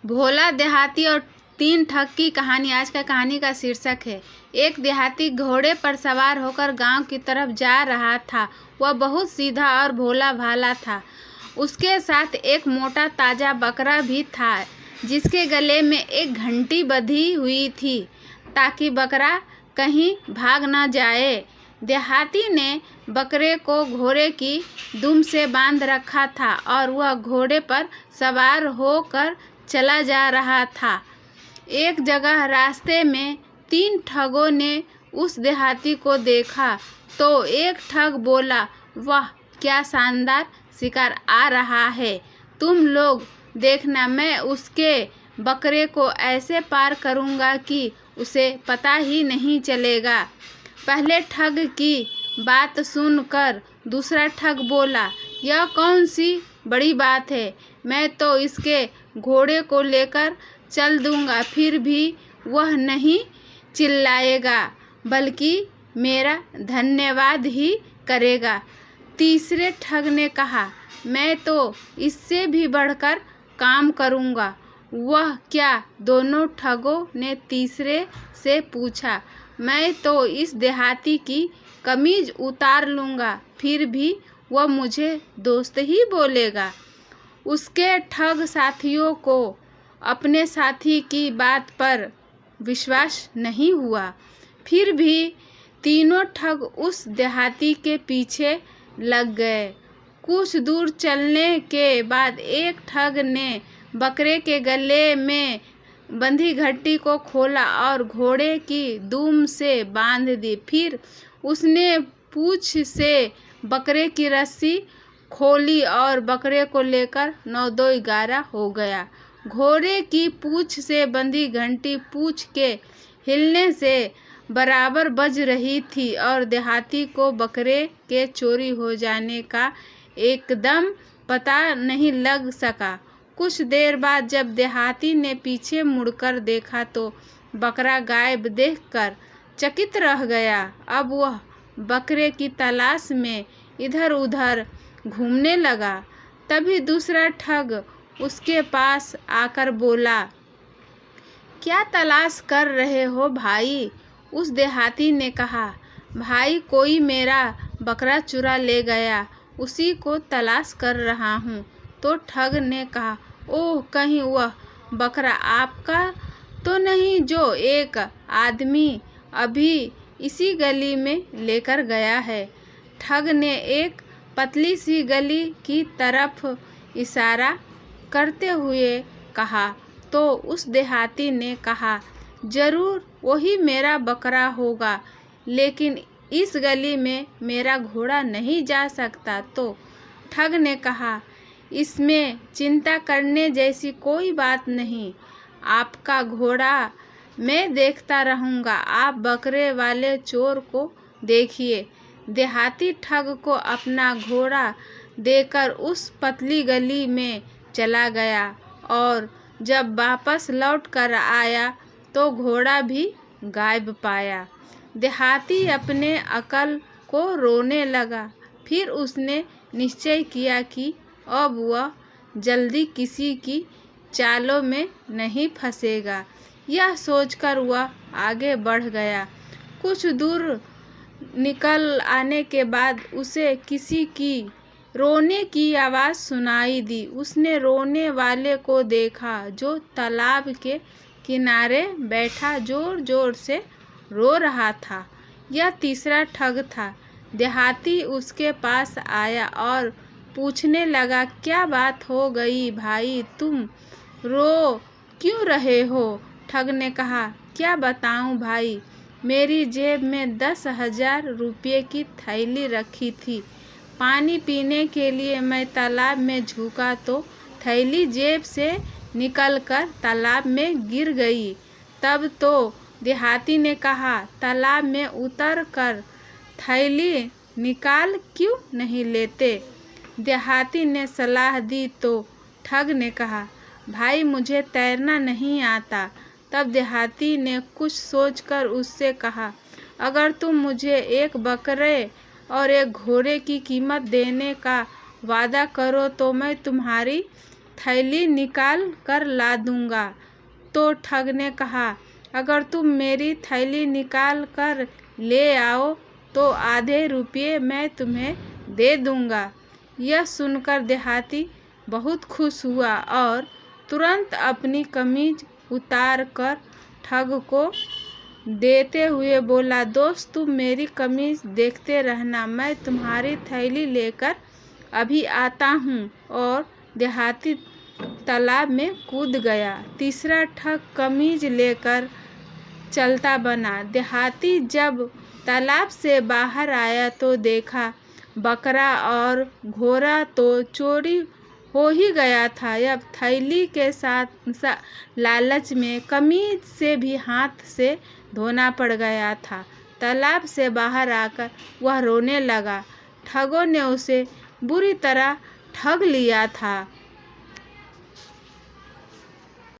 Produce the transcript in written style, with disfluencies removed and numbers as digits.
भोला देहाती और तीन ठग की कहानी आज का कहानी का शीर्षक है। एक देहाती घोड़े पर सवार होकर गांव की तरफ जा रहा था। वह बहुत सीधा और भोला भाला था। उसके साथ एक मोटा ताजा बकरा भी था जिसके गले में एक घंटी बंधी हुई थी ताकि बकरा कहीं भाग न जाए। देहाती ने बकरे को घोड़े की दुम से बांध रखा था और वह घोड़े पर सवार होकर चला जा रहा था। एक जगह रास्ते में तीन ठगों ने उस देहाती को देखा तो एक ठग बोला, वाह क्या शानदार शिकार आ रहा है, तुम लोग देखना, मैं उसके बकरे को ऐसे पार करूंगा कि उसे पता ही नहीं चलेगा। पहले ठग की बात सुनकर दूसरा ठग बोला, यह कौन सी बड़ी बात है, मैं तो इसके घोड़े को लेकर चल दूंगा, फिर भी वह नहीं चिल्लाएगा बल्कि मेरा धन्यवाद ही करेगा। तीसरे ठग ने कहा, मैं तो इससे भी बढ़कर काम करूंगा। वह क्या? दोनों ठगों ने तीसरे से पूछा। मैं तो इस देहाती की कमीज उतार लूंगा, फिर भी वह मुझे दोस्त ही बोलेगा। उसके ठग साथियों को अपने साथी की बात पर विश्वास नहीं हुआ। फिर भी तीनों ठग उस देहाती के पीछे लग गए। कुछ दूर चलने के बाद एक ठग ने बकरे के गले में बंधी घंटी को खोला और घोड़े की दुम से बांध दी। फिर उसने पूंछ से बकरे की रस्सी खोली और बकरे को लेकर 9-2-11 हो गया। घोड़े की पूंछ से बंधी घंटी पूंछ के हिलने से बराबर बज रही थी और देहाती को बकरे के चोरी हो जाने का एकदम पता नहीं लग सका। कुछ देर बाद जब देहाती ने पीछे मुड़कर देखा तो बकरा गायब देखकर चकित रह गया। अब वह बकरे की तलाश में इधर उधर घूमने लगा। तभी दूसरा ठग उसके पास आकर बोला, क्या तलाश कर रहे हो भाई? उस देहाती ने कहा, भाई कोई मेरा बकरा चुरा ले गया, उसी को तलाश कर रहा हूँ। तो ठग ने कहा, ओह कहीं वह बकरा आपका तो नहीं जो एक आदमी अभी इसी गली में लेकर गया है? ठग ने एक पतली सी गली की तरफ इशारा करते हुए कहा। तो उस देहाती ने कहा, जरूर वही मेरा बकरा होगा, लेकिन इस गली में मेरा घोड़ा नहीं जा सकता। तो ठग ने कहा, इसमें चिंता करने जैसी कोई बात नहीं, आपका घोड़ा मैं देखता रहूँगा, आप बकरे वाले चोर को देखिए। देहाती ठग को अपना घोड़ा देकर उस पतली गली में चला गया और जब वापस लौट कर आया तो घोड़ा भी गायब पाया। देहाती अपने अकल को रोने लगा। फिर उसने निश्चय किया कि अब वह जल्दी किसी की चालों में नहीं फंसेगा। यह सोचकर वह आगे बढ़ गया। कुछ दूर निकल आने के बाद उसे किसी की रोने की आवाज़ सुनाई दी। उसने रोने वाले को देखा जो तालाब के किनारे बैठा जोर जोर से रो रहा था। यह तीसरा ठग था। देहाती उसके पास आया और पूछने लगा, क्या बात हो गई भाई, तुम रो क्यों रहे हो? ठग ने कहा, क्या बताऊं भाई, मेरी जेब में 10,000 रुपये की थैली रखी थी। पानी पीने के लिए मैं तालाब में झुका तो थैली जेब से निकलकर तालाब में गिर गई। तब तो देहाती ने कहा, तालाब में उतर कर थैली निकाल क्यों नहीं लेते? देहाती ने सलाह दी तो ठग ने कहा, भाई मुझे तैरना नहीं आता। तब देहाती ने कुछ सोचकर उससे कहा, अगर तुम मुझे एक बकरे और एक घोड़े की कीमत देने का वादा करो तो मैं तुम्हारी थैली निकाल कर ला दूंगा। तो ठग ने कहा, अगर तुम मेरी थैली निकाल कर ले आओ तो आधे रुपये मैं तुम्हें दे दूंगा। यह सुनकर देहाती बहुत खुश हुआ और तुरंत अपनी कमीज उतार कर ठग को देते हुए बोला, दोस्त तुम मेरी कमीज देखते रहना, मैं तुम्हारी थैली लेकर अभी आता हूँ। और देहाती तालाब में कूद गया। तीसरा ठग कमीज लेकर चलता बना। देहाती जब तालाब से बाहर आया तो देखा बकरा और घोड़ा तो चोरी हो ही गया था। अब थैली के साथ लालच में कमीज से भी हाथ से धोना पड़ गया था। तालाब से बाहर आकर वह रोने लगा। ठगों ने उसे बुरी तरह ठग लिया था।